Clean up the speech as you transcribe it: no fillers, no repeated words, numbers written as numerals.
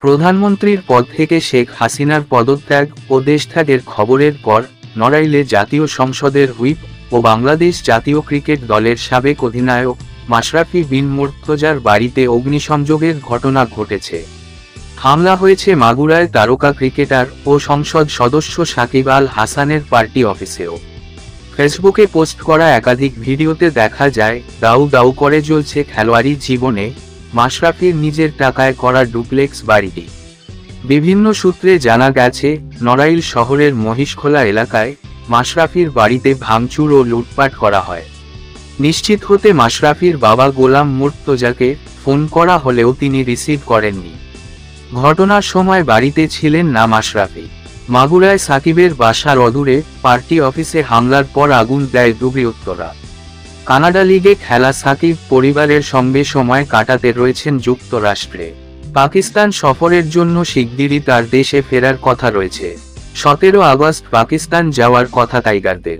প্রধানমন্ত্রীর পদ থেকে শেখ হাসিনার পদত্যাগ ও দেশত্যাগের খবরের পর নড়াইলে জাতীয় সংসদের হুইপ ও বাংলাদেশ জাতীয় ক্রিকেট দলের সাবেক অধিনায়ক মাশরাফি বিন মুর্তজার বাড়িতে অগ্নিসংযোগের ঘটনা ঘটেছে। হামলা হয়েছে মাগুরায় তারকা ক্রিকেটার ও সংসদ সদস্য সাকিব আল হাসানের পার্টি অফিসেও। ফেসবুকে পোস্ট করা একাধিক ভিডিওতে দেখা যায় দাউ দাউ করে জ্বলছে খেলোয়াড়ি জীবনে মাশরাফির নিজের টাকায় করা ডুপ্লেক্স বাড়িটি। বিভিন্ন সূত্রে জানা গেছে, নড়াইল শহরের মহিষখোলা এলাকায় মাশরাফির বাড়িতে ভাঙচুর ও লুটপাট করা হয়। নিশ্চিত হতে মাশরাফির বাবা গোলাম মুর্তজাকে ফোন করা হলেও তিনি রিসিভ করেননি। ঘটনার সময় বাড়িতে ছিলেন না মাশরাফি। মাগুরায় সাকিবের বাসার অদূরে পার্টি অফিসে হামলার পর আগুন দেয় দুর্বৃত্তরা। কানাডা লিগে খেলা সাকিব পরিবারের সঙ্গে সময় কাটাতে রয়েছেন যুক্তরাষ্ট্রে। পাকিস্তান সফরের জন্য শিগগিরই তার দেশে ফেরার কথা রয়েছে। 17 আগস্ট পাকিস্তান যাওয়ার কথা টাইগারদের।